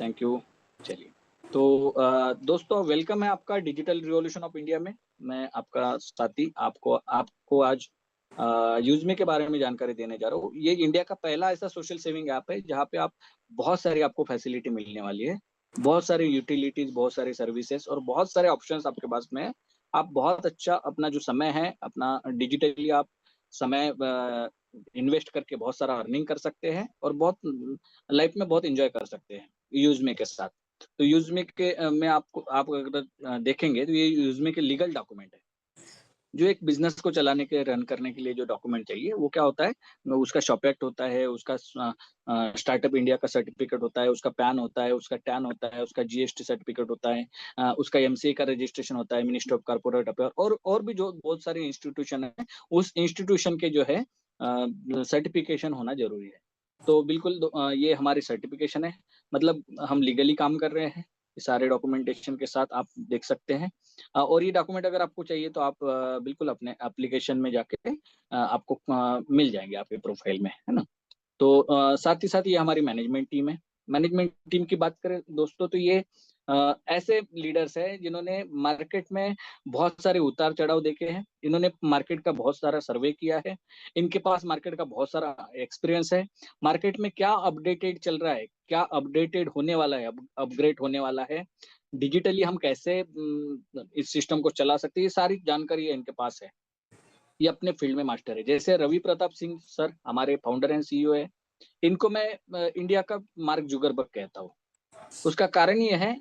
Thank you. चलिए, तो दोस्तों वेलकम है आपका डिजिटल रिवॉल्यूशन ऑफ इंडिया में। मैं आपका साथी आपको आपको आज यूज़मी के बारे में जानकारी देने जा रहा हूँ। ये इंडिया का पहला ऐसा सोशल सेविंग ऐप है जहाँ पे आप बहुत सारी आपको फैसिलिटी मिलने वाली है, बहुत सारी यूटिलिटीज, बहुत सारी सर्विसेज और बहुत सारे ऑप्शंस आपके पास में है। आप बहुत अच्छा अपना जो समय है अपना डिजिटली आप समय इन्वेस्ट करके बहुत सारा अर्निंग कर सकते हैं और बहुत लाइफ में बहुत एंजॉय कर सकते हैं यूज़मी के साथ। तो यूज़मी के में आपको आप अगर देखेंगे तो ये यूज़मी के लीगल डॉक्यूमेंट है। जो एक बिजनेस को चलाने के रन करने के लिए जो डॉक्यूमेंट चाहिए वो क्या होता है, उसका शॉप एक्ट होता है, उसका स्टार्टअप इंडिया का सर्टिफिकेट होता है, उसका पैन होता है, उसका टैन होता है, उसका जीएसटी सर्टिफिकेट होता है, उसका एमसीए का रजिस्ट्रेशन होता है, मिनिस्ट्री ऑफ कॉर्पोरेट अफेयर और भी जो बहुत सारे इंस्टीट्यूशन है उस इंस्टीट्यूशन के जो है सर्टिफिकेशन होना जरूरी है। तो बिल्कुल ये हमारी सर्टिफिकेशन है, मतलब हम लीगली काम कर रहे हैं। सारे डॉक्यूमेंटेशन के साथ आप देख सकते हैं। और ये डॉक्यूमेंट अगर आपको चाहिए तो आप बिल्कुल अपने एप्लीकेशन में जाके आपको मिल जाएंगे आपके प्रोफाइल में, है ना। तो साथ ही साथ ये हमारी मैनेजमेंट टीम है। मैनेजमेंट टीम की बात करें दोस्तों तो ये ऐसे लीडर्स हैं जिन्होंने मार्केट में बहुत सारे उतार चढ़ाव देखे हैं। इन्होंने मार्केट का बहुत सारा सर्वे किया है। इनके पास मार्केट का बहुत सारा एक्सपीरियंस है। मार्केट में क्या अपडेटेड चल रहा है, क्या अपडेटेड होने वाला है, अपग्रेड होने वाला है, डिजिटली हम कैसे इस सिस्टम को चला सकते हैं, ये सारी जानकारी इनके पास है। ये अपने फील्ड में मास्टर है। जैसे रवि प्रताप सिंह सर हमारे फाउंडर एंड सीईओ है। इनको मैं इंडिया का मार्क जुगरबर्ग कहता हूँ। उसका कारण ये है,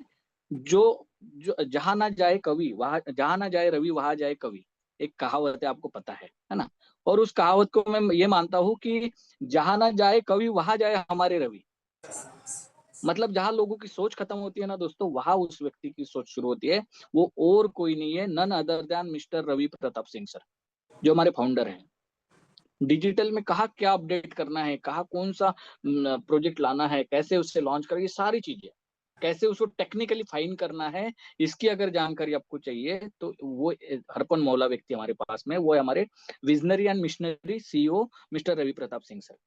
जो जो जहां ना जाए कवि वहां, जहां ना जाए रवि वहां जाए कवि, एक कहावत है, आपको पता है ना। और उस कहावत को मैं ये मानता हूँ कि जहां ना जाए कवि वहां जाए हमारे रवि। मतलब जहां लोगों की सोच खत्म होती है ना दोस्तों, वहां उस व्यक्ति की सोच शुरू होती है। वो और कोई नहीं है, none other than mister Ravi Pratap Singh sir, जो हमारे फाउंडर हैं। डिजिटल में कहाँ क्या अपडेट करना है, कहाँ कौन सा प्रोजेक्ट लाना है, कैसे उससे लॉन्च करें, ये सारी चीजें, कैसे उसको टेक्निकली फाइन करना है, इसकी अगर जानकारी आपको चाहिए तो वो हरपन मौला व्यक्ति हमारे पास में, वो है हमारे visionary and missionary CEO mister Ravi Pratap Singh sir.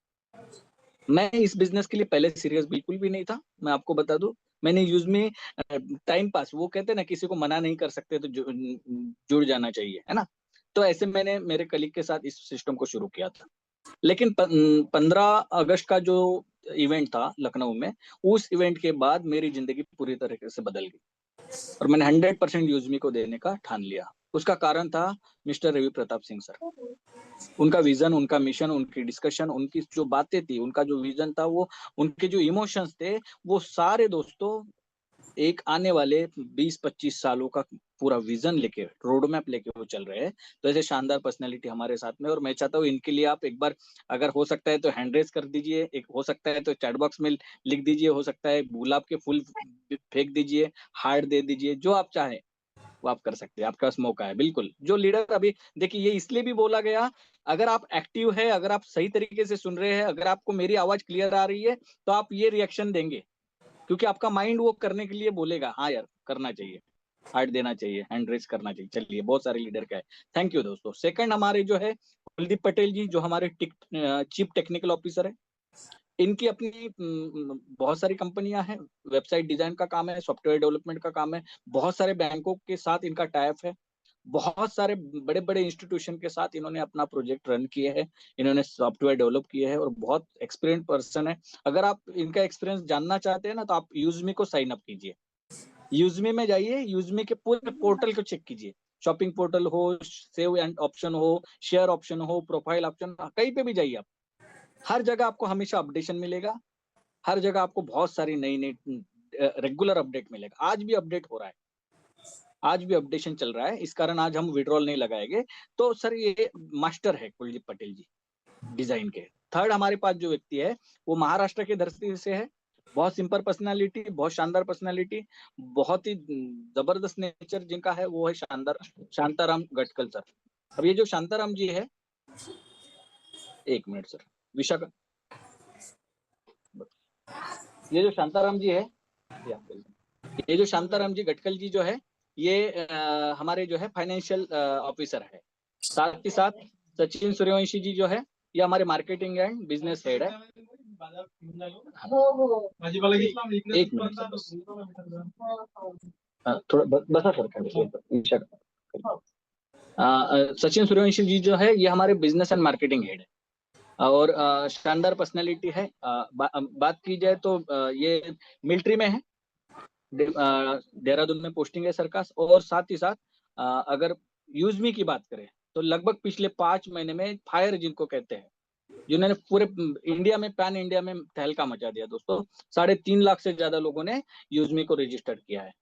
मैं इस बिजनेस के लिए पहले सीरियस बिल्कुल भी नहीं था, मैं आपको बता दूं। मैंने यूज में टाइम पास, वो कहते हैं ना किसी को मना नहीं कर सकते तो जुड़ जाना चाहिए, है ना। तो ऐसे मैंने मेरे कलीग के साथ इस सिस्टम को शुरू किया था। लेकिन 15 अगस्त का जो इवेंट था लखनऊ में, उस इवेंट के बाद मेरी जिंदगी पूरी तरीके से बदल गई और मैंने 100% यूजमी को देने का ठान लिया। उसका कारण था मिस्टर रवि प्रताप सिंह सर। उनका विजन, उनका मिशन, उनकी डिस्कशन, उनकी जो बातें थी, उनका जो विजन था, वो उनके जो इमोशंस थे, वो सारे दोस्तों एक आने वाले 20-25 सालों का पूरा विजन लेके, रोड मैप लेके वो चल रहे हैं। तो ऐसे शानदार पर्सनैलिटी हमारे साथ में, और मैं चाहता हूँ इनके लिए आप एक बार अगर हो सकता है तो हैंड रेस कर दीजिए, एक हो सकता है तो चैट बॉक्स में लिख दीजिए, हो सकता है गुलाब के फूल फेंक दीजिए, हार्ट दे दीजिए, जो आप चाहें वो आप कर सकते हैं। आपके पास मौका है बिल्कुल। जो लीडर अभी देखिए, ये इसलिए भी बोला गया, अगर आप एक्टिव है, अगर आप सही तरीके से सुन रहे हैं, अगर आपको मेरी आवाज क्लियर आ रही है तो आप ये रिएक्शन देंगे, क्योंकि आपका माइंड वो करने के लिए बोलेगा हाँ यार करना चाहिए, हार्ट देना चाहिए, हैंड रेस करना चाहिए। चलिए, बहुत सारे लीडर का है। थैंक यू दोस्तों। सेकंड हमारे जो है कुलदीप पटेल जी, जो हमारे चीफ टेक्निकल ऑफिसर है। इनकी अपनी बहुत सारी कंपनियां हैं, वेबसाइट डिजाइन का काम है, सॉफ्टवेयर डेवलपमेंट का काम है, बहुत सारे बैंकों के साथ इनका टाइप है, बहुत सारे बड़े बड़े इंस्टीट्यूशन के साथ इन्होंने अपना प्रोजेक्ट रन किए हैं, इन्होंने सॉफ्टवेयर डेवलप किए हैं और बहुत एक्सपीरियंस पर्सन है। अगर आप इनका एक्सपीरियंस जानना चाहते हैं ना, तो आप यूजमी को साइन अप कीजिए। यूजमी में जाइए, यूजमी के पूरे पोर्टल को चेक कीजिए। शॉपिंग पोर्टल हो, सेव एंड ऑप्शन हो, शेयर ऑप्शन हो, प्रोफाइल ऑप्शन, कहीं पे भी जाइए आप, हर जगह आपको हमेशा अपडेशन मिलेगा। हर जगह आपको बहुत सारी नई नई रेगुलर अपडेट मिलेगा। आज भी अपडेट हो रहा है, आज भी अपडेशन चल रहा है, इस कारण आज हम विड्रॉल नहीं लगाएंगे। तो सर ये मास्टर है कुलदीप पटेल जी डिजाइन के। थर्ड हमारे पास जो व्यक्ति है वो महाराष्ट्र की धरती से है। बहुत सिंपल पर्सनालिटी, बहुत शानदार पर्सनालिटी, बहुत ही जबरदस्त नेचर जिनका है, वो है शानदार शांताराम गटकल सर। अब ये जो शांताराम जी है, एक मिनट सर, विशाखा, ये जो शांताराम जी है, ये जो शांताराम जी गटकल जी जो है, ये हमारे जो है फाइनेंशियल ऑफिसर है। साथ ही साथ सचिन सूर्यवंशी जी जो है, ये हमारे मार्केटिंग एंड बिजनेस हेड है। एक मिनिट सर बस. थोड़ा बसा सर सचिन सूर्यवंशी जी जो है ये हमारे बिजनेस एंड मार्केटिंग हेड है और शानदार पर्सनैलिटी है. बात की जाए तो ये मिलिट्री में है, देहरादून में पोस्टिंग है सर का. और साथ ही साथ अगर यूजमी की बात करें तो लगभग पिछले 5 महीने में फायर जिनको कहते हैं, जिन्होंने पूरे इंडिया में पैन इंडिया में तहलका मचा दिया दोस्तों. 3.5 लाख से ज्यादा लोगों ने यूजमी को रजिस्टर्ड किया है.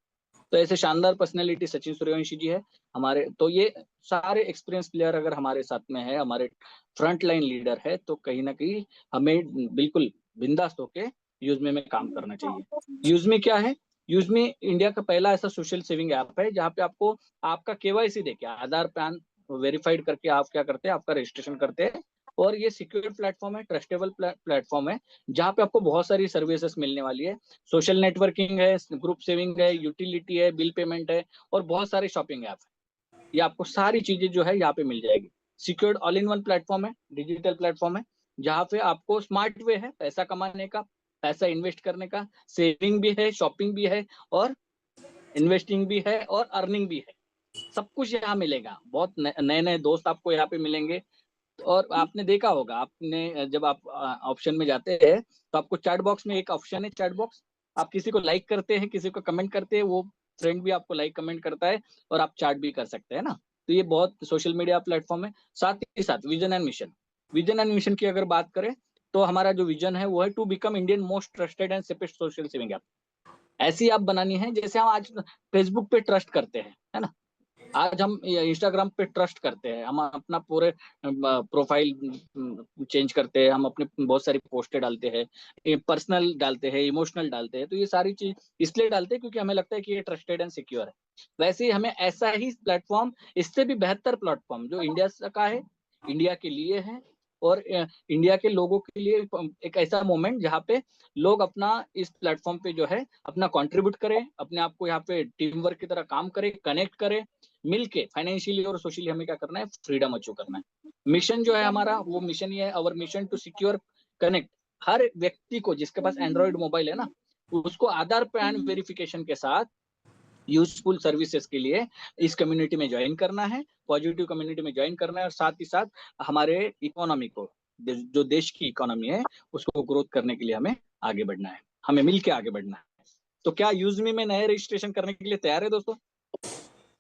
तो ऐसे शानदार पर्सनैलिटी सचिन सूर्यवंशी जी है हमारे. तो ये सारे एक्सपीरियंस प्लेयर अगर हमारे साथ में है, हमारे फ्रंट लाइन लीडर है, तो कहीं ना कहीं हमें बिल्कुल बिंदास होके यूजमी में काम करना चाहिए. यूजमी क्या है? यूजमी इंडिया का पहला ऐसा सोशल सेविंग ऐप है जहाँ पे आपको आपका केवाईसी देके आधार पैन वेरीफाइड करके आप क्या करते हैं, आपका रजिस्ट्रेशन करते हैं. और ये सिक्योर प्लेटफॉर्म है, ट्रस्टेबल प्लेटफॉर्म है जहाँ पे आपको बहुत सारी सर्विसेज मिलने वाली है. सोशल नेटवर्किंग है, ग्रुप सेविंग है, यूटिलिटी है, बिल पेमेंट है और बहुत सारे शॉपिंग ऐप है. ये आपको सारी चीजें जो है यहाँ पे मिल जाएगी. Secured all in one platform है, डिजिटल प्लेटफॉर्म है जहाँ पे आपको स्मार्ट वे है पैसा कमाने का, पैसा इन्वेस्ट करने का. सेविंग भी है, शॉपिंग भी है और इन्वेस्टिंग भी है और अर्निंग भी है. सब कुछ यहाँ मिलेगा. बहुत नए नए दोस्त आपको यहाँ पे मिलेंगे. और आपने देखा होगा, आपने जब आप ऑप्शन में जाते हैं तो आपको चैट बॉक्स में एक ऑप्शन है, चैट बॉक्स. आप किसी को लाइक करते हैं, किसी को कमेंट करते हैं, वो फ्रेंड भी आपको लाइक कमेंट करता है और आप चैट भी कर सकते हैं ना. तो ये बहुत सोशल मीडिया प्लेटफॉर्म है. साथ ही साथ vision and mission, vision and mission की अगर बात करें तो हमारा जो विजन है वो है to become Indian most trusted and safest social saving app. ऐसी ऐप बनानी है जैसे हम आज फेसबुक पे ट्रस्ट करते हैं, है ना. आज हम इंस्टाग्राम पे ट्रस्ट करते हैं, हम अपना पूरे प्रोफाइल चेंज करते हैं, हम अपने बहुत सारी पोस्टें डालते हैं, पर्सनल डालते हैं, इमोशनल डालते हैं. तो ये सारी चीज इसलिए डालते हैं क्योंकि हमें लगता है कि ये ट्रस्टेड एंड सिक्योर है. वैसे ही हमें ऐसा ही प्लेटफॉर्म, इससे भी बेहतर प्लेटफॉर्म जो इंडिया का है, इंडिया के लिए है और इंडिया के लोगों के लिए एक ऐसा मोमेंट जहाँ पे लोग अपना इस प्लेटफॉर्म पे जो है अपना कंट्रीब्यूट करें, अपने आप को यहाँ पे टीम वर्क की तरह काम करें, कनेक्ट करें मिलके. फाइनेंशियली और सोशली हमें क्या करना है, फ्रीडम अचीव करना है. मिशन जो है हमारा, वो मिशन ये है, अवर मिशन टू सिक्योर कनेक्ट. हर व्यक्ति को जिसके पास एंड्रॉइड मोबाइल है ना, उसको आधार पैन वेरिफिकेशन के साथ यूजफुल सर्विसेज के लिए इस कम्युनिटी में ज्वाइन करना है, पॉजिटिव कम्युनिटी में ज्वाइन करना है. और साथ ही साथ हमारे इकोनॉमी को, जो देश की इकोनॉमी है उसको ग्रोथ करने के लिए हमें आगे बढ़ना है, हमें मिलके आगे बढ़ना है. तो क्या यूजमी में नए रजिस्ट्रेशन करने के लिए तैयार है दोस्तों?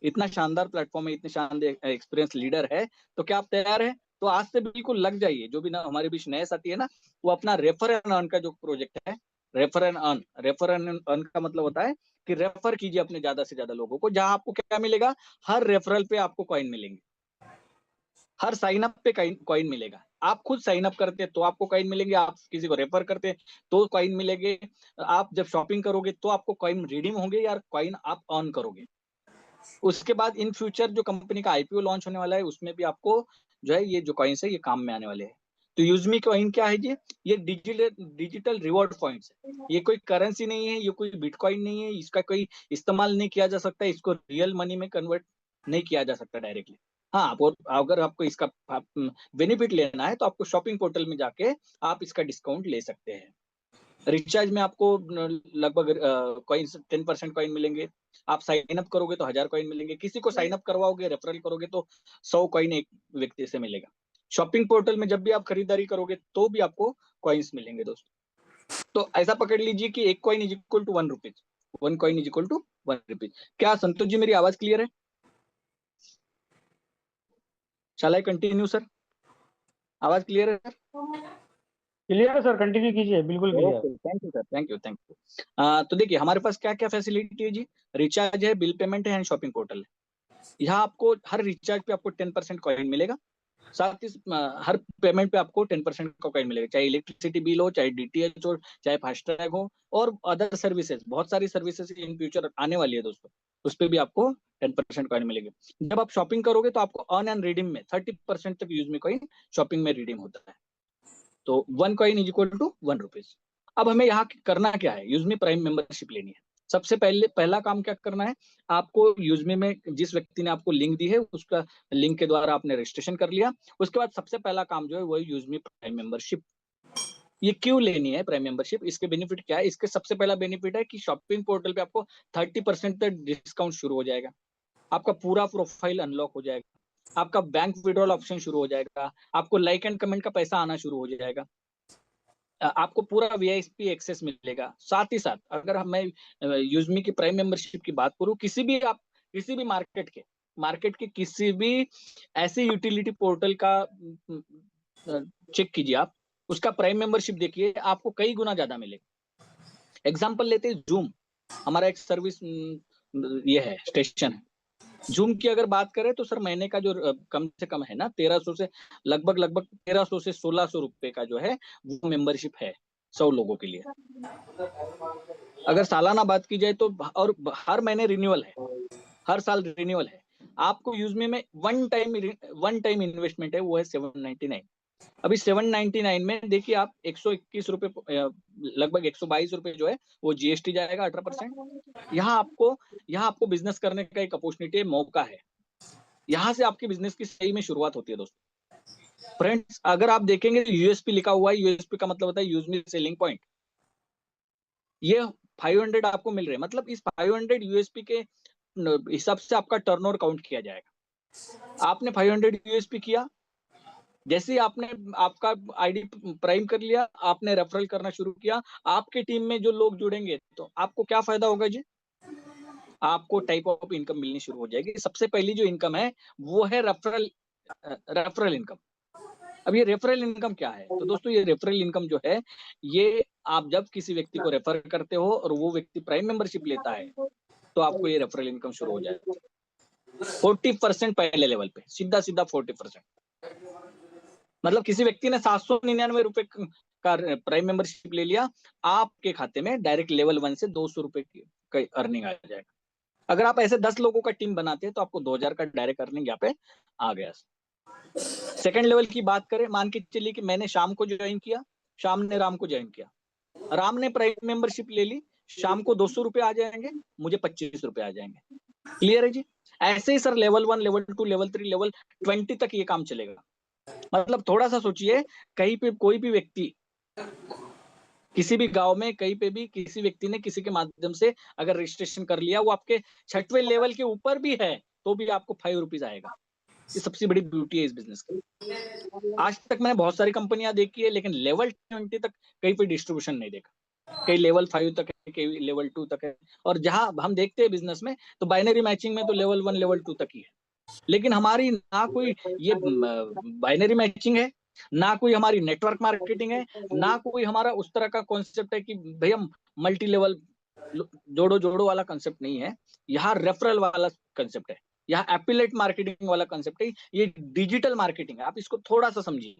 इतना शानदार प्लेटफॉर्म है, इतने शानदार एक्सपीरियंस लीडर है, तो क्या आप तैयार है? तो आज से बिल्कुल लग जाइए. जो भी ना हमारे बीच नए साथी है ना, वो अपना रेफर एंड अर्न का जो प्रोजेक्ट है, refer and earn, refer and earn का मतलब होता है कि रेफर कीजिए अपने ज्यादा से ज्यादा लोगों को. जहां आपको क्या मिलेगा, हर रेफरल पे आपको कॉइन मिलेंगे, हर साइन अप पे कॉइन मिलेगा. आप खुद साइन अप करते तो आपको कॉइन मिलेंगे, आप किसी को रेफर करते तो कॉइन मिलेंगे, आप जब शॉपिंग करोगे तो आपको कॉइन रिडीम होंगे या कॉइन आप अर्न करोगे. उसके बाद इन फ्यूचर जो कंपनी का आईपीओ लॉन्च होने वाला है उसमें भी आपको जो है ये जो कॉइन्स है ये काम में आने वाले हैं. तो यूजमी कॉइन क्या है जी? ये डिजिटल रिवॉर्ड पॉइंट्स है. ये कोई करेंसी नहीं है, ये कोई बिटकॉइन नहीं है, इसका कोई इस्तेमाल नहीं किया जा सकता, इसको रियल मनी में कन्वर्ट नहीं किया जा सकता डायरेक्टली. हाँ, अगर आपको इसका बेनिफिट लेना है तो आपको शॉपिंग पोर्टल में जाके आप इसका डिस्काउंट ले सकते हैं. रिचार्ज में आपको लगभग कॉइन्स 10% कॉइन मिलेंगे. आप साइन अप करोगे तो 1000 कॉइन मिलेंगे. किसी को साइन अप करवाओगे, रेफरल करोगे तो 100 कॉइन एक व्यक्ति से मिलेगा. शॉपिंग पोर्टल में जब भी आप खरीदारी करोगे तो भी आपको कॉइन्स मिलेंगे दोस्तों. तो ऐसा पकड़ लीजिए कि एक coin is equal to 1 rupees, 1 coin is equal to 1 rupees. क्या संतोष जी मेरी आवाज क्लियर है? Shall I continue sir? आवाज क्लियर है सर? क्लियर है सर, कंटिन्यू कीजिए, बिल्कुल clear. Okay, thank you sir, thank you, thank you. तो देखिए हमारे पास क्या क्या फैसिलिटी है जी. रिचार्ज है, बिल पेमेंट है एंड शॉपिंग पोर्टल है. यहाँ आपको हर रिचार्ज पे आपको 10% कॉइन मिलेगा. साथ ही हर पेमेंट पे आपको 10% का कॉइन मिलेगा, चाहे इलेक्ट्रिसिटी बिल हो, चाहे डीटीएच हो, चाहे फास्टैग हो और अदर सर्विसेज. बहुत सारी सर्विसेज इन फ्यूचर आने वाली है दोस्तों, उस पर भी आपको 10% कॉइन मिलेंगे. जब आप शॉपिंग करोगे तो आपको अर्न एंड रिडीम में 30% तक यूज में कॉइन शॉपिंग में रिडीम होता है. तो 1 coin is equal to 1 rupees. अब हमें यहाँ करना क्या है, यूजमी प्राइम मेंबरशिप लेनी है. सबसे पहला काम क्या करना है, आपको यूजमी में जिस व्यक्ति ने आपको लिंक दी है उसका लिंक के द्वारा आपने रजिस्ट्रेशन कर लिया. उसके बाद सबसे पहला काम जो है वो यूजमी प्राइम मेंबरशिप. ये क्यों लेनी है प्राइम मेंबरशिप, इसके बेनिफिट क्या है? इसके सबसे पहला बेनिफिट है कि शॉपिंग पोर्टल पे आपको 30% तक डिस्काउंट शुरू हो जाएगा, आपका पूरा प्रोफाइल अनलॉक हो जाएगा, आपका बैंक विड्रॉल ऑप्शन शुरू हो जाएगा, आपको लाइक एंड कमेंट का पैसा आना शुरू हो जाएगा, आपको पूरा वीआईपी एक्सेस मिलेगा। साथ ही साथ अगर मैं यूजमी की प्राइम मेंबरशिप की बात करूं, किसी भी मार्केट के किसी भी ऐसे यूटिलिटी पोर्टल का चेक कीजिए आप, उसका प्राइम मेंबरशिप देखिए, आपको कई गुना ज्यादा मिलेगा। एग्जांपल लेते हैं जूम, हमारा एक सर्विस ये है, स्टेशन है। जूम की अगर बात करें तो सर महीने का जो कम से कम है ना 1300 से लगभग 1300 से 1600 रुपए का जो है वो मेंबरशिप है 100 लोगों के लिए। अगर सालाना बात की जाए तो और हर महीने रिन्यूअल है, हर साल रिन्यूअल है। आपको यूजमी में वन टाइम इन्वेस्टमेंट है, वो है 799। अभी 799 में देखिए आप 121 रुपए, लगभग 122 रुपए जो है वो जीएसटी जाएगा 18%। यहाँ आपको बिजनेस करने का एक अपॉर्चुनिटी है, मौका है। यहाँ से आपकी बिजनेस की सही में शुरुआत होती है दोस्तों। फ्रेंड्स अगर आप देखेंगे तो यूएसपी लिखा हुआ है, यूएसपी का मतलब होता है यूज मी सेलिंग पॉइंट। ये 500 आपको मिल रहे हैं, मतलब इस 500 यूएसपी के हिसाब से आपका टर्नओवर काउंट किया जाएगा। आपने 500 यूएसपी किया, जैसे ही आपने आपका आईडी प्राइम कर लिया, आपने रेफरल करना शुरू किया, आपके टीम में जो लोग जुड़ेंगे तो आपको क्या फायदा होगा जी? आपको टाइप ऑफ इनकम मिलनी शुरू हो जाएगी। सबसे पहली जो इनकम है वो है रेफरल इनकम। अब ये रेफरल इनकम क्या है? तो दोस्तों ये रेफरल इनकम जो है, ये आप जब किसी व्यक्ति को रेफर करते हो और वो व्यक्ति प्राइम मेंबरशिप लेता है तो आपको ये रेफरल इनकम शुरू हो जाएगी। 40% पहले लेवल पे, सीधा 40%। मतलब किसी व्यक्ति ने 799 रुपए का प्राइम मेंबरशिप ले लिया, आपके खाते में डायरेक्ट लेवल 1 से 200 रुपए की अर्निंग आ जाएगा। अगर आप ऐसे 10 लोगों का टीम बनाते हैं तो आपको 2000 का डायरेक्ट अर्निंग यहाँ पे आ गया। सेकंड लेवल की बात करें, मान के चलिए कि मैंने शाम को ज्वाइन किया, शाम ने राम को ज्वाइन किया, राम ने प्राइम मेंबरशिप ले ली, शाम को 200 रुपए आ जाएंगे, मुझे 25 रुपए आ जाएंगे। क्लियर है जी? ऐसे ही sir level 1, level 2, level 3, level 20 तक ये काम चलेगा। मतलब थोड़ा सा सोचिए, कहीं पे कोई भी व्यक्ति किसी भी गांव में कहीं पे भी किसी व्यक्ति ने किसी के माध्यम से अगर रजिस्ट्रेशन कर लिया, वो आपके 6वें लेवल के ऊपर भी है तो भी आपको 5 रुपीज आएगा। ये सबसे बड़ी ब्यूटी है इस बिजनेस की। आज तक मैंने बहुत सारी कंपनियां देखी है, लेकिन लेवल 20 तक कहीं पे डिस्ट्रीब्यूशन नहीं देखा। कई लेवल 5 तक है, कई लेवल 2 तक है, और जहां हम देखते हैं बिजनेस में तो बाइनरी मैचिंग में तो लेवल 1, लेवल 2 तक ही है। लेकिन हमारी ना कोई ये बाइनरी मैचिंग है, ना कोई हमारी नेटवर्क मार्केटिंग है, ना कोई हमारा उस तरह का कॉन्सेप्ट है कि भैया मल्टी लेवल जोड़ो जोड़ो वाला कंसेप्ट नहीं है। यहाँ रेफरल वाला कंसेप्ट है, यहाँ एफिलिएट मार्केटिंग वाला कंसेप्ट है। ये डिजिटल मार्केटिंग है, आप इसको थोड़ा सा समझिए।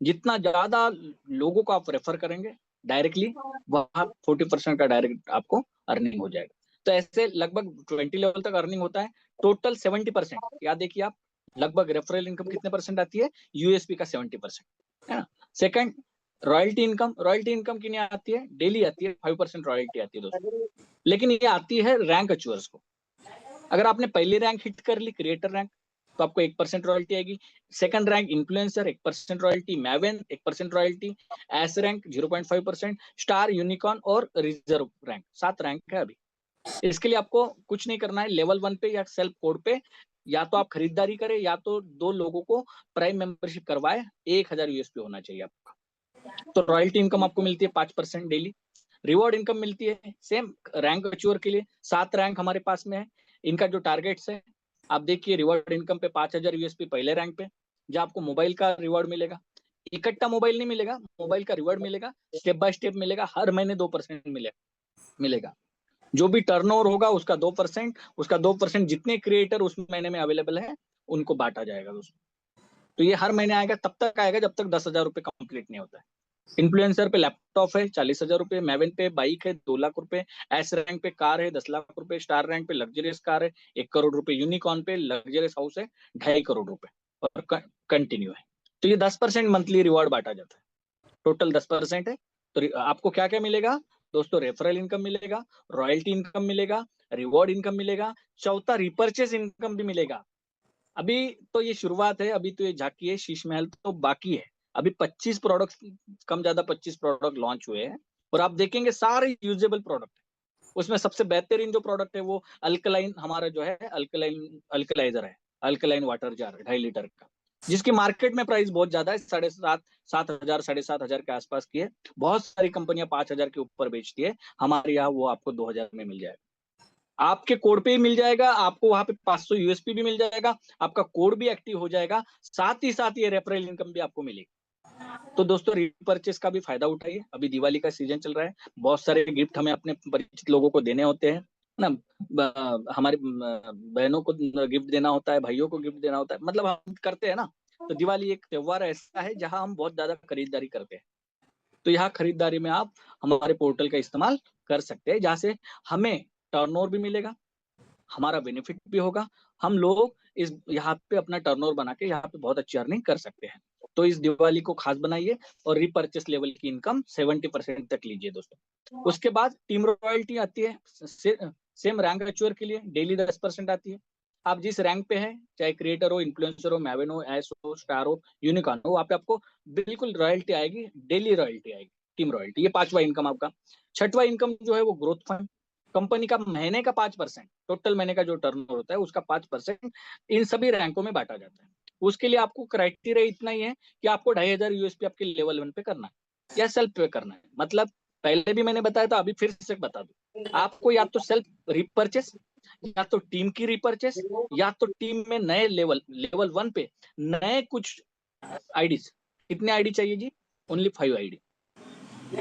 जितना ज्यादा लोगों को आप रेफर करेंगे डायरेक्टली, वहां 40% का डायरेक्ट आपको अर्निंग हो जाएगा। तो ऐसे लगभग 20 लेवल तक अर्निंग होता है। टोटल 70%, याद देखिए आप, लगभग रेफरल इनकम कितने परसेंट आती है? यूएसपी का 70%, है ना। सेकंड, रॉयल्टी इनकम की नहीं आती है, डेली आती है, 5% रॉयल्टी आती है दोस्तों। लेकिन ये आती है रैंक अचीवर्स को। अगर आपने पहली रैंक हिट कर ली, क्रिएटर रैंक, तो आपको 1% रॉयल्टी आएगी। Second rank influencer 1% royalty, maven 1% royalty, S rank 0.5%, star, unicorn और रिजर्व रैंक, 7 रैंक है अभी। इसके लिए आपको कुछ नहीं करना है, लेवल 1 पे या सेल्फ कोड पे या तो आप खरीदारी करें या तो 2 लोगों को प्राइम मेंबरशिप करवाए, 1000 यूएसपी होना चाहिए आपका। तो रॉयल्टी इनकम आपको मिलती है 5% डेली। रिवॉर्ड इनकम मिलती है सेम रैंक अचीवर के लिए, 7 रैंक हमारे पास में है। इनका जो टारगेट्स है आप देखिए, रिवॉर्ड इनकम पे 5000 यूएसपी पहले रैंक पे, जहाँ आपको मोबाइल का रिवॉर्ड मिलेगा। इकट्ठा मोबाइल नहीं मिलेगा, मोबाइल का रिवॉर्ड मिलेगा, स्टेप बाय स्टेप मिलेगा, हर महीने 2% मिलेगा। जो भी टर्नओवर होगा उसका 2%, उसका 2% जितने क्रिएटर उस महीने में अवेलेबल है उनको बांटा जाएगा दोस्तों। तो ये हर महीने आएगा, तब तक आएगा जब तक 10,000 रुपए कंप्लीट नहीं होता है। इन्फ्लुएंसर पे लैपटॉप है 40,000 रुपए, मैवेन पे बाइक है 2 लाख रुपए, एस रैंक पे कार है 10 लाख रुपए, स्टार रैंक पे लग्जरियस कार है 1 करोड़ रुपए, यूनिकॉर्न पे लग्जरियस हाउस है 2.5 करोड़ रुपए, और कंटिन्यू है। तो ये 10% मंथली रिवॉर्ड बांटा जाता है, टोटल 10% है। तो आपको क्या क्या मिलेगा दोस्तों? रेफरल इनकम मिलेगा, रॉयल्टी इनकम मिलेगा, रिवॉर्ड इनकम मिलेगा, चौथा रिपर्चेस इनकम भी मिलेगा। अभी तो ये शुरुआत है, अभी तो ये झांकी है, शीश महल तो बाकी है। अभी 25 प्रोडक्ट, कम ज्यादा 25 प्रोडक्ट लॉन्च हुए हैं और आप देखेंगे सारे यूजेबल प्रोडक्ट है। उसमें सबसे बेहतरीन जो प्रोडक्ट है वो अल्कलाइन हमारा जो है अल्कलाइन अल्कलाइजर है, अल्कलाइन वाटर जार 2.5 लीटर का, जिसकी मार्केट में प्राइस बहुत ज्यादा है, 7,500 7,500 के आसपास की है। बहुत सारी कंपनियां 5,000 के ऊपर बेचती है, हमारे यहाँ वो आपको 2,000 में मिल जाएगा। आपके कोड पे ही मिल जाएगा, आपको वहां पे 500 यूएसपी भी मिल जाएगा, आपका कोड भी एक्टिव हो जाएगा, साथ ही साथ ये रेफरल इनकम भी आपको मिलेगी। तो दोस्तों रीपर्चेस का भी फायदा उठाइए, अभी दिवाली का सीजन चल रहा है, बहुत सारे गिफ्ट हमें अपने परिचित लोगों को देने होते हैं ना, हमारी बहनों को गिफ्ट देना होता है, भाइयों को गिफ्ट देना होता है, मतलब हम करते हैं ना। तो दिवाली एक त्योहार ऐसा है जहां हम बहुत ज्यादा खरीदारी करते हैं। तो यहाँ खरीदारी में आप हमारे पोर्टल का इस्तेमाल कर सकते हैं, जहाँ से हमें टर्नओवर भी मिलेगा, हमारा बेनिफिट भी होगा, हम लोग इस यहाँ पे अपना टर्नओवर बना के यहाँ पे बहुत अच्छी अर्निंग कर सकते हैं। तो इस दिवाली को खास बनाइए और रिपर्चेस लेवल की इनकम 70% तक लीजिए दोस्तों। उसके बाद टीम रॉयल्टी आती है, सेम रैंक अचीवर के लिए डेली 10% आती है। आप जिस रैंक पे है, चाहे क्रिएटर हो, इन्फ्लुएंसर हो, मैवन हो, एस हो, स्टार हो, यूनिकॉर्न हो, वहाँ पे आपको बिल्कुल रॉयल्टी आएगी, डेली रॉयल्टी आएगी, टीम रॉयल्टी। ये 5वां इनकम आपका। 6वां इनकम जो है वो ग्रोथ फंड, कंपनी का महीने का 5%, टोटल महीने का जो टर्नओवर होता है उसका 5% इन सभी रैंकों में बांटा जाता है। उसके लिए आपको क्राइटेरिया इतना ही है कि आपको 2,500 यूएसपी आपके लेवल 1 पे करना है या सेल्फ पे करना है। मतलब पहले भी मैंने बताया था, अभी फिर से बता दूं, आपको या तो सेल्फ रिपर्चेस, या तो टीम की रिपर्चेस, या तो टीम में नए लेवल 1 पे नए कुछ आईडीज। कितने आईडी चाहिए जी? ओनली 5 आईडी,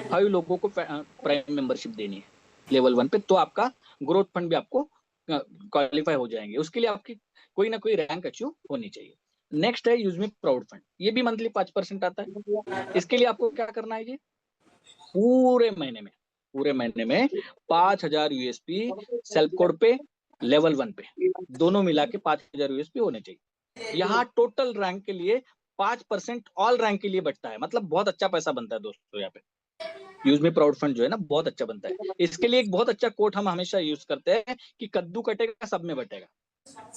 5 लोगों को प्राइम मेंबरशिप देनी है लेवल 1 पे, तो आपका ग्रोथ फंड भी आपको क्वालिफाई हो जाएंगे। उसके लिए आपकी कोई ना कोई रैंक अचीव होनी चाहिए। नेक्स्ट है यूजमी प्राउड फंड, ये भी मंथली 5% आता है। इसके लिए आपको क्या करना है जी? पूरे महीने में 5,000 यूएसपी सेल्फ कोड पे, लेवल 1 पे, दोनों मिला के 5,000 यूएसपी होने चाहिए। यहाँ टोटल रैंक के लिए 5% ऑल रैंक के लिए बचता है, मतलब बहुत अच्छा पैसा बनता है दोस्तों यहाँ पे। यूज मी प्राउड फंड जो है ना बहुत अच्छा बनता है। इसके लिए एक बहुत अच्छा कोट हम हमेशा यूज करते हैं कि कद्दू कटेगा सब में बटेगा।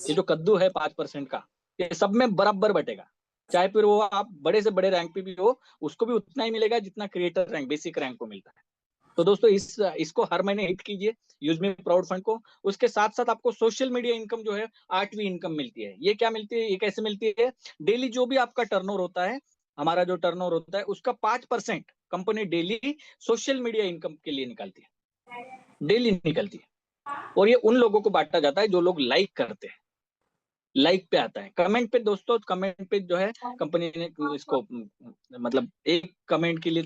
ये जो कद्दू है 5% का, ये सब में बराबर बटेगा, चाहे फिर वो आप बड़े से बड़े रैंक पे भी हो, उसको भी उतना ही मिलेगा जितना क्रिएटर रैंक, बेसिक रैंक को मिलता है। तो दोस्तों इसको हर महीने हिट कीजिए, यूज मी प्राउड फंड को। उसके साथ साथ आपको सोशल मीडिया इनकम जो है 8वीं इनकम मिलती है। ये क्या मिलती है, ये कैसे मिलती है? डेली जो भी आपका टर्नओवर होता है, हमारा जो टर्नओवर होता है उसका 5% company daily social media income के लिए निकालती है, डेली निकलती है। और ये उन लोगों को बांटा जाता है जो लोग लाइक करते हैं, लाइक पे आता है। कमेंट पे दोस्तों, कमेंट पे जो है कंपनी ने इसको मतलब एक कमेंट के लिए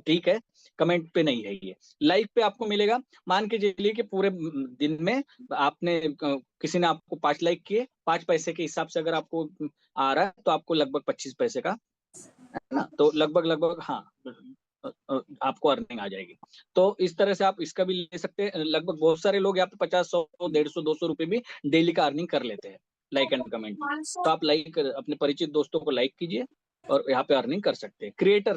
ठीक है, कमेंट पे नहीं है ये, लाइक पे आपको मिलेगा। मान के चलिए कि पूरे दिन में आपने किसी ने आपको 5 लाइक किए, 5 पैसे के हिसाब से अगर आपको आ रहा है तो आपको लगभग 25 पैसे का, है ना, तो लगभग हाँ आपको अर्निंग आ जाएगी। तो इस तरह से आप इसका भी ले सकते हैं। लगभग बहुत सारे लोग यहाँ पे 50, 100, 150, 200 रुपए भी डेली का अर्निंग कर लेते हैं लाइक एंड कमेंट। तो आप लाइक अपने परिचित दोस्तों को लाइक कीजिए और यहाँ पे अर्निंग कर सकते हैं। क्रिएटर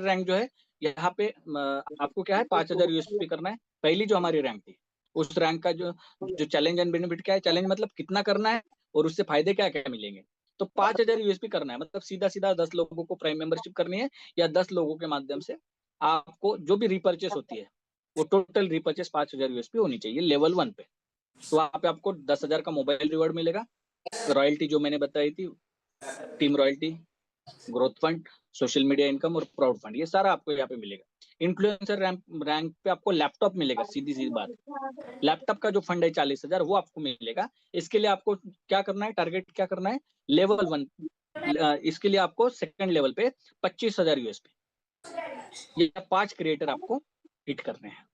रैंक जो है यहाँ पे आपको क्या है, 5,000 यूएसपी करना है। पहली जो हमारी रैंक थी उस रैंक का जो चैलेंज एंड बेनिफिट क्या है, चैलेंज मतलब कितना करना है और उससे फायदे क्या क्या मिलेंगे। तो 5,000 यूएसपी करना है, मतलब सीधा सीधा 10 लोगों को प्राइम मेंबरशिप करनी है, या 10 लोगों के माध्यम से आपको जो भी रिपर्चेस होती है वो टोटल रिपर्चेस 5,000 यूएसपी होनी चाहिए लेवल 1 पे। तो वहां पे आपको 10,000 का मोबाइल रिवॉर्ड मिलेगा, रॉयल्टी जो मैंने बताई थी, team royalty, growth fund, social media income और प्राउड फंड, ये सारा आपको यहाँ पे मिलेगा। इन्फ्लुएंसर रैंक पे आपको लैपटॉप मिलेगा, सीधी सी बात। लैपटॉप का जो फंड है 40,000 वो आपको मिलेगा। इसके लिए आपको क्या करना है, टारगेट क्या करना है, लेवल 1। इसके लिए आपको सेकंड लेवल पे 25,000 यूएसपी, ये 5 क्रिएटर आपको हिट करने हैं।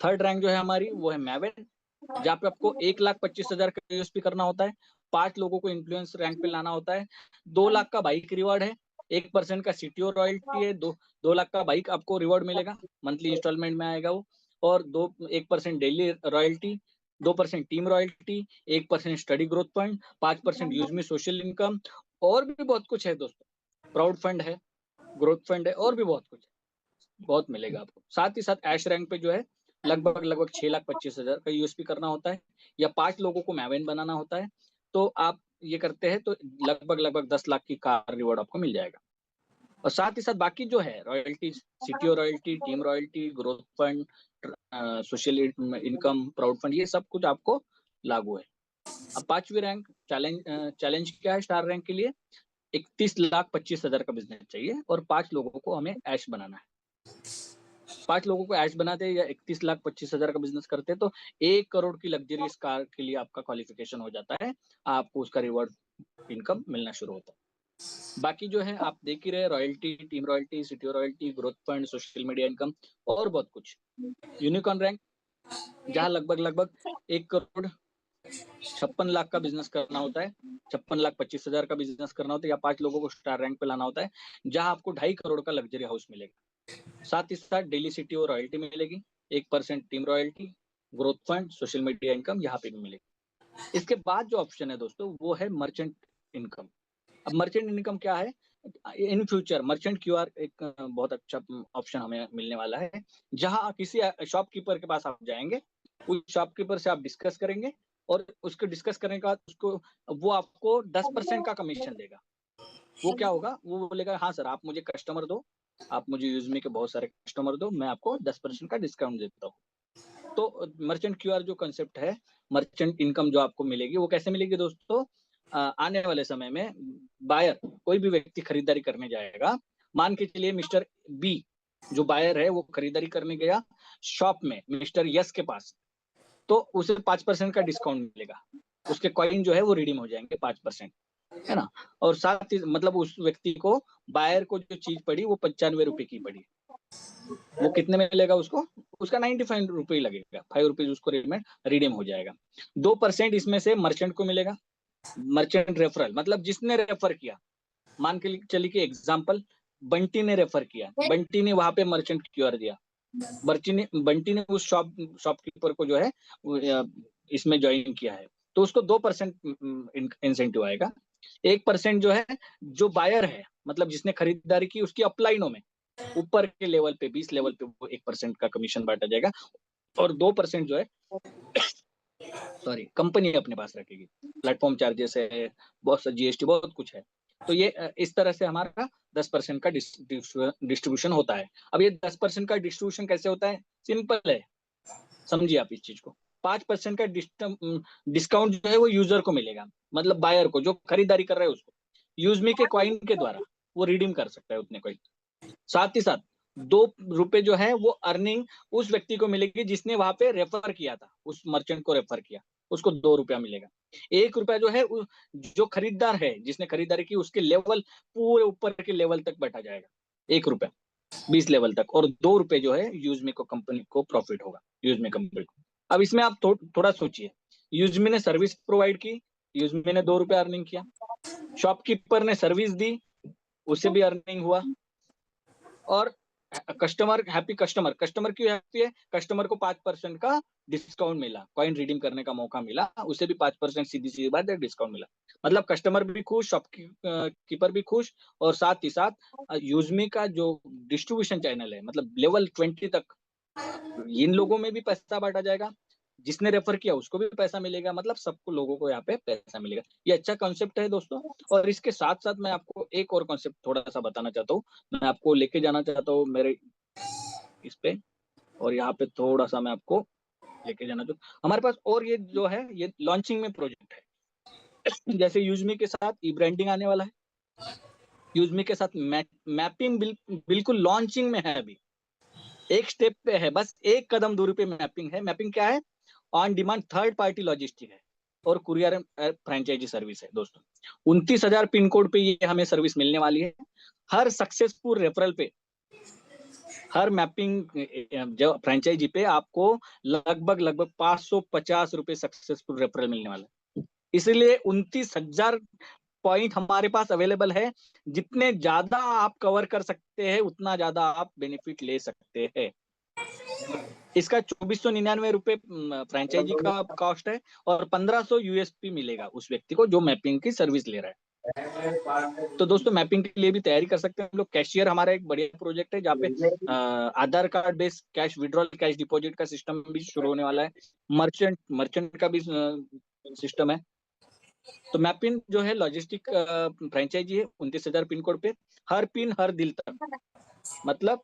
थर्ड रैंक जो है हमारी वो है मैवेन, जहाँ पे आपको 1,25,000 का यूएसपी करना होता है, 5 लोगों को इन्फ्लुएंस रैंक पे लाना होता है, 2 लाख का बाइक रिवार्ड है, 1% का सीटीओ रॉयल्टी है, 2 लाख का बाइक आपको रिवॉर्ड मिलेगा, मंथली इंस्टॉलमेंट में आएगा वो। और 1% daily royalty, 2% team royalty, 1% study growth fund, 5% use me social income, और भी बहुत कुछ है दोस्तों। प्राउड फंड है, ग्रोथ फंड है, और भी बहुत कुछ है, बहुत मिलेगा आपको। साथ ही साथ ऐश रैंक पे जो है लगभग 6,25,000 का यूएसपी करना होता है, या 5 लोगों को मैवेन बनाना होता है। तो आप ये करते हैं तो लगभग 10 लाख की कार रिवॉर्ड आपको मिल जाएगा। और साथ ही साथ बाकी जो है royalty, CTO royalty, team royalty, growth fund, social income, proud fund, ये सब कुछ आपको लागू है। अब 5वीं रैंक चैलेंज क्या है स्टार रैंक के लिए? 31,25,000 का बिजनेस चाहिए और 5 लोगों को हमें ऐश बनाना है। 5 लोगों को ऐश बनाते या 31,25,000 का बिजनेस करते तो 1 करोड़ की लग्जरियस कार के लिए आपका क्वालिफिकेशन हो जाता है, आपको उसका रिवॉर्ड इनकम मिलना शुरू होता है। बाकी जो है आप देख ही रहे, royalty, team royalty, CTO royalty, growth fund, social media income और बहुत कुछ। यूनिकॉर्न रैंक जहां लगभग 1,56,00,000 का बिजनेस करना होता है, 56,25,000 का बिजनेस करना होता है या 5 लोगों को स्टार रैंक पे लाना होता है, जहां आपको 2.5 करोड़ का लग्जरी हाउस मिलेगा। साथ ही साथ डेली सीटीओ रॉयल्टी मिलेगी, 1% team royalty, growth fund, social media income यहाँ पे भी मिलेगी। इसके बाद जो ऑप्शन है दोस्तों वो है मर्चेंट इनकम। अब मर्चेंट इनकम क्या है? इन फ्यूचर मर्चेंट क्यूआर एक बहुत अच्छा ऑप्शन हमें मिलने वाला है, जहां किसी शॉपकीपर के पास आप जाएंगे, उस शॉपकीपर से आप डिस्कस करेंगे और उसको डिस्कस करने के बाद उसको वो आपको 10% का कमीशन देगा। वो क्या होगा? वो बोलेगा हाँ सर आप मुझे कस्टमर दो, आप मुझे यूजमी के बहुत सारे कस्टमर दो, मैं आपको 10% का डिस्काउंट देता हूँ। तो मर्चेंट क्यूआर जो कंसेप्ट है, मर्चेंट इनकम जो आपको मिलेगी वो कैसे मिलेगी दोस्तों? आने वाले समय में बायर, कोई भी व्यक्ति खरीदारी करने जाएगा, मान के चलिए मिस्टर बी जो बायर है वो खरीदारी करने गया शॉप में मिस्टर यस के पास, तो उसे 5% का डिस्काउंट मिलेगा, उसके कॉइन जो है वो रिडीम हो जाएंगे 5%, है ना। और साथ ही मतलब उस व्यक्ति को, बायर को जो चीज पड़ी वो 95 रुपए की पड़ी, वो कितने में मिलेगा उसको? उसका 95 रुपये लगेगा, 5 रुपीज उसको रिडीम हो जाएगा। 2% इसमें से मर्चेंट को मिलेगा, मर्चेंट रेफरल, मतलब जिसने रेफर किया, मान के चलिए कि एग्जांपल बंटी ने रेफर किया, बंटी ने वहां पे मर्चेंट क्यूआर दिया, बंटी ने उस शॉपकीपर को जो है इसमें ज्वाइन किया है, तो उसको 2% इंसेंटिव आएगा। 1% जो है जो बायर है, मतलब जिसने खरीदारी की, उसकी अपलाइनों में ऊपर के लेवल पे 20 लेवल पे वो 1% का कमीशन बांटा जाएगा और 2% जो है सॉरी कंपनी अपने पास रखेगी, प्लेटफॉर्म चार्जेस है, बहुत सा जीएसटी, बहुत कुछ है। तो ये इस तरह से हमारा 10% का डिस्ट्रीब्यूशन होता है। अब ये 10% का डिस्ट्रीब्यूशन कैसे होता है? सिंपल है, समझिए आप इस चीज को। 5% का डिस्काउंट जो है वो यूजर को मिलेगा, मतलब बायर को, जो खरीदारी कर रहा है उसको, यूजमी के कॉइन के द्वारा वो रिडीम कर सकता है उतने कॉइन। साथ ही साथ 2 रुपए जो है वो अर्निंग उस व्यक्ति को मिलेगी जिसने वहां पे रेफर किया था, उस मर्चेंट को रेफर किया, उसको 2 रुपया मिलेगा। 1 रुपया जो है जो खरीदार है जिसने खरीदारी की उसके लेवल पूरे ऊपर के लेवल तक बैठा जाएगा, 1 रुपया 20 लेवल तक, और 2 रुपए जो है यूजमी को, कंपनी को प्रॉफिट होगा, यूजमी कंपनी को। अब इसमें आप थोड़ा सोचिए, यूजमी ने सर्विस प्रोवाइड की, यूजमी ने 2 रुपया अर्निंग किया, शॉपकीपर ने सर्विस दी, उससे भी अर्निंग हुआ, और कस्टमर हैप्पी, कस्टमर क्यों हैप्पी है? कस्टमर को 5% का डिस्काउंट मिला, कॉइन रिडीम करने का मौका मिला, उसे भी 5% सीधी सीधी बात है डिस्काउंट मिला। मतलब कस्टमर भी खुश, शॉपकीपर भी खुश, और साथ ही साथ यूजमी का जो डिस्ट्रीब्यूशन चैनल है, मतलब लेवल 20 तक, इन लोगों में भी पैसा बांटा जाएगा, जिसने रेफर किया उसको भी पैसा मिलेगा, मतलब सबको लोगों को यहाँ पे पैसा मिलेगा। ये अच्छा कॉन्सेप्ट है दोस्तों। और इसके साथ साथ मैं आपको एक और कॉन्सेप्ट थोड़ा सा बताना चाहता हूँ, मैं आपको लेके जाना चाहता हूँ मेरे इस पे, और यहाँ पे थोड़ा सा मैं आपको लेके जाना चाहता हूँ। हमारे पास और ये जो है ये लॉन्चिंग में प्रोजेक्ट है। जैसे यूजमी के साथ ई ब्रांडिंग आने वाला है, यूजमी के साथ मैपिंग बिल्कुल लॉन्चिंग में है, अभी एक स्टेप पे है, बस एक कदम दूरी पे मैपिंग है। मैपिंग क्या है? On demand third party logistic है और कुरियर फ्रेंचाइजी सर्विस है दोस्तों। 29,000 पिन कोड पे ये हमें सर्विस मिलने वाली है। हर सक्सेसफुल रेफरल पे, हर मैपिंग जो फ्रेंचाइजी पे आपको लगभग 550 रुपए सक्सेसफुल रेफरल मिलने वाला है। इसलिए 29,000 पॉइंट हमारे पास अवेलेबल है। जितने ज्यादा आप कवर कर सकते हैं उतना ज्यादा आप बेनिफिट ले सकते हैं। इसका 2499 रुपए फ्रेंचाइजी का कॉस्ट है और 1500 यूएसपी मिलेगा उस व्यक्ति को जो मैपिंग की सर्विस ले रहा है। तो दोस्तों मैपिंग के लिए भी तैयारी कर सकते हैं हम लोग। कैशियर हमारा एक बढ़िया प्रोजेक्ट है जहाँ पे Aadhaar card based cash withdrawal, cash deposit का सिस्टम भी शुरू होने वाला है। मर्चेंट का भी सिस्टम है। तो मैपिंग जो है लॉजिस्टिक फ्रेंचाइजी है 29,000 पिन कोड पे, हर पिन हर दिल तक, मतलब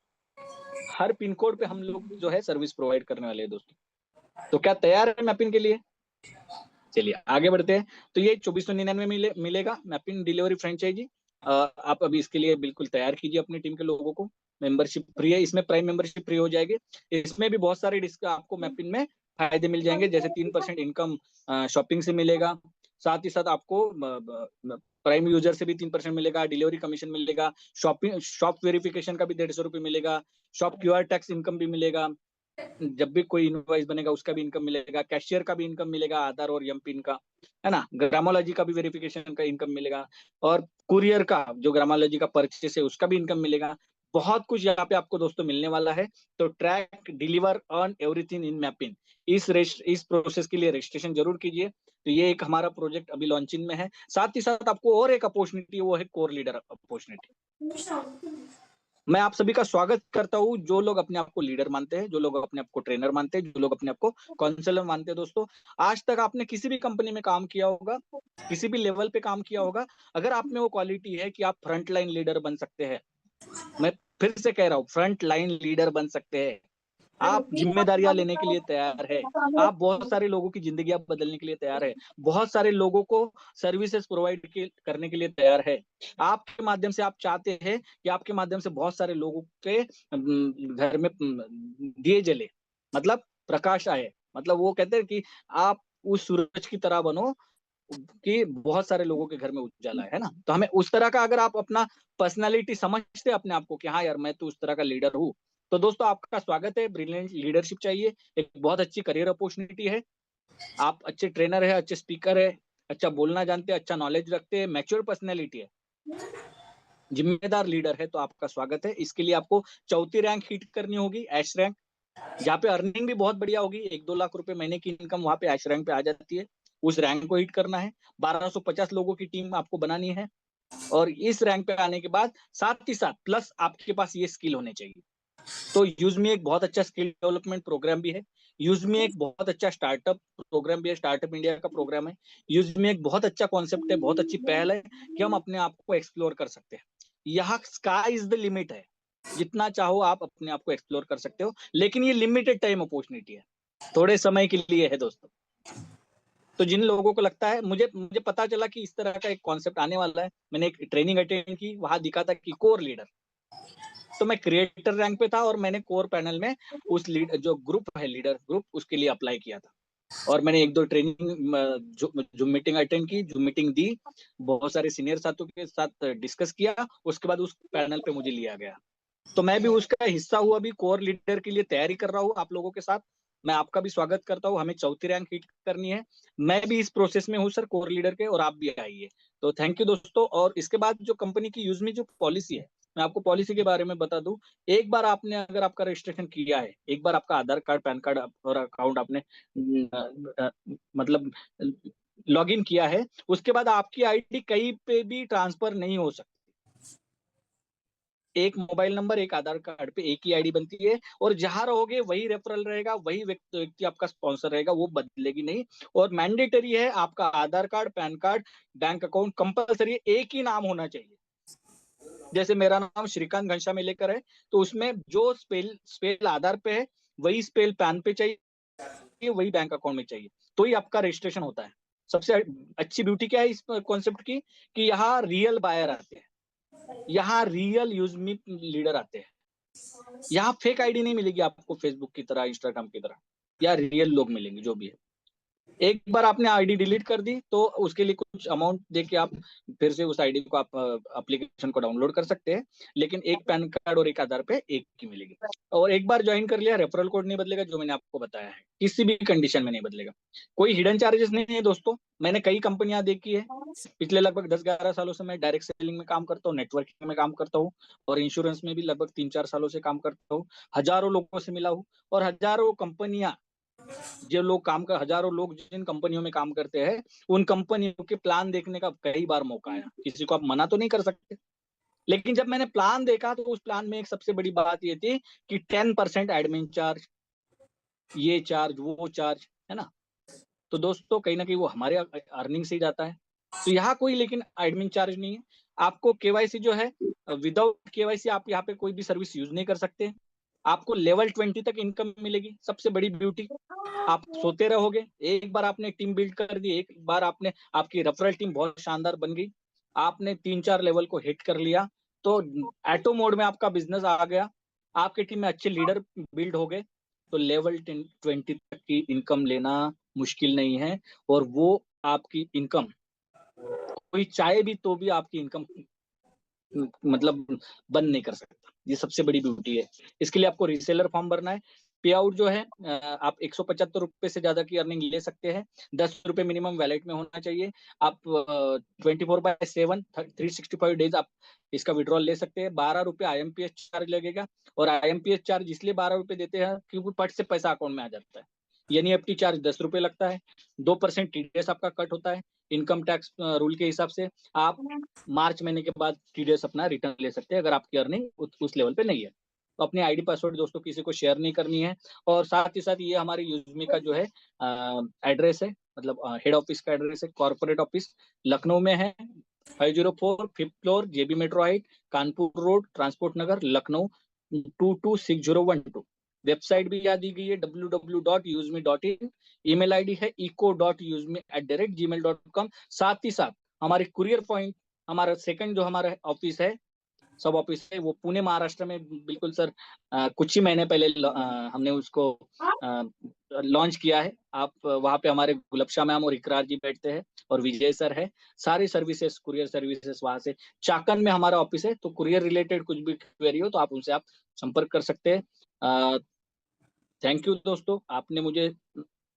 हर पिन कोड पे हम लोग जो है सर्विस प्रोवाइड करने वाले हैं दोस्तों। तो क्या तैयार है मैपिन के लिए? चलिए आगे बढ़ते हैं। तो ये 2499 मिलेगा मैपिन डिलीवरी फ्रेंचाइजी। आप अभी इसके लिए बिल्कुल तैयार कीजिए अपनी टीम के लोगों को। मेंबरशिप फ्री है, इसमें प्राइम मेंबरशिप फ्री हो जाएगी। इसमें भी बहुत सारे आपको मैपिन में फायदे मिल जाएंगे, जैसे 3% इनकम शॉपिंग से मिलेगा। साथ ही साथ आपको प्राइम यूजर से भी 3% मिलेगा, डिलीवरी कमीशन मिलेगा, शॉप वेरिफिकेशन का भी 150 रुपये मिलेगा, शॉप क्यूआर टैक्स इनकम भी मिलेगा, जब भी कोई इनवॉइस बनेगा उसका भी इनकम मिलेगा, कैशियर का भी इनकम मिलेगा, आधार और एम पिन का, है ना, ग्रामोलॉजी का भी वेरिफिकेशन का इनकम मिलेगा, और कुरियर का जो ग्रामोलॉजी का परचेस है उसका भी इनकम मिलेगा। बहुत कुछ यहाँ पे आपको दोस्तों मिलने वाला है। तो track, deliver, earn everything in Mapin, इस प्रोसेस के लिए रजिस्ट्रेशन जरूर कीजिए। तो ये एक हमारा प्रोजेक्ट अभी लॉन्चिंग में है। साथ ही साथ आपको और एक अपॉर्चुनिटी, वो है कोर लीडर अपॉर्चुनिटी। मैं आप सभी का स्वागत करता हूँ, जो लोग अपने आप को लीडर मानते हैं, जो लोग अपने आप को ट्रेनर मानते हैं, जो लोग अपने आप को काउंसलर मानते हैं। दोस्तों, आज तक आपने किसी भी कंपनी में काम किया होगा, किसी भी लेवल पे काम किया होगा, अगर आप में वो क्वालिटी है कि आप फ्रंट लाइन लीडर बन सकते हैं, मैं फिर से कह रहा हूँ, फ्रंट लाइन लीडर बन सकते हैं, आप जिम्मेदारियां लेने के लिए तैयार है, आप बहुत सारे लोगों की जिंदगी बदलने के लिए तैयार है, बहुत सारे लोगों को सर्विसेज प्रोवाइड करने के लिए तैयार है, आपके माध्यम से आप चाहते हैं कि आपके माध्यम से बहुत सारे लोगों के घर में दिए जले, मतलब प्रकाश आए, मतलब वो कहते हैं कि आप उस सूरज की तरह बनो कि बहुत सारे लोगों के घर में उजाला है ना। तो हमें उस तरह का, अगर आप अपना पर्सनालिटी समझते अपने आप को कि हाँ यार मैं तो उस तरह का लीडर हूँ, तो दोस्तों आपका स्वागत है। ब्रिलियंट लीडरशिप चाहिए, एक बहुत अच्छी करियर अपॉर्चुनिटी है। आप अच्छे ट्रेनर है, अच्छे स्पीकर है, अच्छा बोलना जानते हैं, अच्छा नॉलेज रखते हैं, मैच्योर पर्सनैलिटी है, जिम्मेदार लीडर है, तो आपका स्वागत है। इसके लिए आपको 4थी रैंक हिट करनी होगी, ऐश रैंक, जहाँ पे अर्निंग भी बहुत बढ़िया होगी। 1-2 लाख रुपए महीने की इनकम वहां पे ऐश रैंक पे आ जाती है। उस रैंक को हिट करना है, 1250 लोगों की टीम आपको बनानी है, और इस रैंक पे आने के बाद साथ ही साथ प्लस आपके पास ये स्किल होने चाहिए। तो यूजमी एक बहुत अच्छा स्किल डेवलपमेंट प्रोग्राम भी है, यूजमी एक बहुत अच्छा स्टार्टअप प्रोग्राम भी है, स्टार्टअप इंडिया का प्रोग्राम है। यूजमी एक बहुत अच्छा कॉन्सेप्ट है, बहुत अच्छी पहल है कि हम अपने आप को एक्सप्लोर कर सकते हैं। यहाँ स्काई इज द लिमिट है, जितना चाहो आप अपने आप को एक्सप्लोर कर सकते हो, लेकिन ये लिमिटेड टाइम अपॉर्चुनिटी है, थोड़े समय के लिए है दोस्तों। तो जिन लोगों को लगता है, मुझे मुझे पता चला कि इस तरह का एक कॉन्सेप्ट आने वाला है, मैंने एक ट्रेनिंग अटेंड की, वहां दिखा था कि कोर लीडर, तो मैं क्रिएटर रैंक पे था और मैंने कोर पैनल में उस जो ग्रुप है, लीडर ग्रुप, उसके लिए अप्लाई किया था। और मैंने 1-2 ट्रेनिंग जो मीटिंग अटेंड की, जो मीटिंग दी, बहुत सारे सीनियर साथियों के साथ डिस्कस किया, उसके बाद उस पैनल पे मुझे लिया गया। तो मैं भी उसका हिस्सा हूँ, अभी कोर लीडर के लिए तैयारी कर रहा हूँ आप लोगों के साथ। मैं आपका भी स्वागत करता हूँ, हमें 4थी रैंक हिट करनी है, मैं भी इस प्रोसेस में हूँ सर कोर लीडर के, और आप भी आइए। तो थैंक यू दोस्तों। और इसके बाद जो कंपनी की यूजमी जो पॉलिसी है, मैं आपको पॉलिसी के बारे में बता दूं। एक बार आपने, अगर आपका रजिस्ट्रेशन किया है, एक बार आपका आधार कार्ड, पैन कार्ड और अकाउंट आपने मतलब लॉग इन किया है, उसके बाद आपकी आईडी कहीं पे भी ट्रांसफर नहीं हो सकती। एक मोबाइल नंबर, एक आधार कार्ड पे एक ही आईडी बनती है, और जहां रहोगे वही रेफरल रहेगा, वही व्यक्ति आपका स्पॉन्सर रहेगा, वो बदलेगी नहीं। और मैंडेटरी है, आपका Aadhaar card, PAN card, bank account compulsory, एक ही नाम होना चाहिए। जैसे मेरा नाम श्रीकांत घनश्याम लेकर है, तो उसमें जो स्पेल आधार पे है, वही स्पेल पैन पे चाहिए, वही बैंक अकाउंट में चाहिए, तो ही आपका रजिस्ट्रेशन होता है। सबसे अच्छी ब्यूटी क्या है इस कॉन्सेप्ट की, कि यहाँ रियल बायर आते हैं, यहाँ रियल यूजमी लीडर आते हैं, यहाँ फेक आईडी नहीं मिलेगी आपको, फेसबुक की तरह, इंस्टाग्राम की तरह, या रियल लोग मिलेंगे जो भी है। एक बार आपने आईडी डिलीट कर दी तो उसके लिए कुछ अमाउंट देके आप फिर से उस आईडी को, आप एप्लीकेशन को डाउनलोड कर सकते हैं, लेकिन एक पैन कार्ड और एक आधार पे एक की मिलेगी। और एक बार ज्वाइन कर लिया, रेफरल कोड नहीं बदलेगा, जो मैंने आपको बताया है, किसी भी कंडीशन में नहीं बदलेगा। कोई हिडन चार्जेस नहीं है दोस्तों। मैंने कई कंपनियां देखी है, पिछले लगभग 10-11 सालों से मैं डायरेक्ट सेलिंग में काम करता हूँ, नेटवर्किंग में काम करता हूँ, और इंश्योरेंस में भी लगभग 3-4 सालों से काम करता हूँ। हजारों लोगों से मिला हूँ, और हजारों कंपनियां, जो लोग हजारों लोग जिन कंपनियों में काम करते हैं, उन कंपनियों के प्लान देखने का कई बार मौका आया। किसी को आप मना तो नहीं कर सकते, लेकिन जब मैंने प्लान देखा तो उस प्लान में एक सबसे बड़ी बात ये थी कि 10% एडमिन चार्ज, ये चार्ज, वो चार्ज, है ना। तो दोस्तों कहीं ना कहीं वो हमारे अर्निंग से ही जाता है। तो यहाँ कोई लेकिन एडमिन चार्ज नहीं है। आपको केवाईसी जो है, विदाउट केवाईसी आप यहाँ पे कोई भी सर्विस यूज नहीं कर सकते। आपको लेवल 20 तक इनकम मिलेगी, सबसे बड़ी ब्यूटी। आप सोते रहोगे, एक बार आपने टीम बिल्ड कर दी, एक बार आपने, आपकी रेफरल टीम बहुत शानदार बन गई, आपने 3-4 लेवल को हिट कर लिया, तो ऑटो मोड में आपका बिजनेस आ गया, आपकी टीम में अच्छे लीडर बिल्ड हो गए, तो लेवल 20 तक की इनकम लेना मुश्किल नहीं है। और वो आपकी इनकम कोई चाहे भी तो भी आपकी इनकम मतलब बंद नहीं कर सकता। ये सबसे बड़ी ब्यूटी है। इसके लिए आपको रीसेलर फॉर्म भरना है। पे आउट जो है, आप 175 रुपए से ज्यादा की अर्निंग ले सकते हैं। 10 रुपए मिनिमम वैलेट में होना चाहिए। आप 24/7 365 डेज आप इसका विड्रॉल ले सकते हैं। 12 रुपए IMPS चार्ज लगेगा, और IMPS चार्ज इसलिए 12 रुपए देते हैं क्योंकि पट से पैसा अकाउंट में आ जाता है। NEFT चार्ज 10 रुपए लगता है। 2% TDS आपका कट होता है इनकम टैक्स रूल के हिसाब से। आप मार्च महीने के बाद TDS अपना रिटर्न ले सकते हैं अगर आपकी अर्निंग उस लेवल पे नहीं है। तो अपनी आईडी पासवर्ड दोस्तों किसी को शेयर नहीं करनी है। और साथ ही साथ ये हमारी यूजमी का जो है एड्रेस है, मतलब हेड ऑफिस का एड्रेस है, कॉर्पोरेट ऑफिस लखनऊ में है, 504 5th floor, JB metro height, Kanpur road, transport Nagar, Lucknow 226012। Website भी याद दी गई है www.usme.in। ईमेल आईडी है eco.usme@gmail.com। साथ ही साथ हमारे कुरियर पॉइंट, हमारा सेकंड जो हमारा ऑफिस है, सब ऑफिस है, वो पुणे महाराष्ट्र में बिल्कुल सर कुछ ही महीने पहले हमने उसको लॉन्च किया है। आप वहाँ पे हमारे गुलबशा मैम और इकरार जी बैठते हैं, और विजय सर है। सारी सर्विसेज, कुरियर सर्विसेज वहाँ से। चाकन में हमारा ऑफिस है, तो कुरियर रिलेटेड कुछ भी क्वेरी हो तो आप उनसे आप संपर्क कर सकते हैं। थैंक यू दोस्तों, आपने मुझे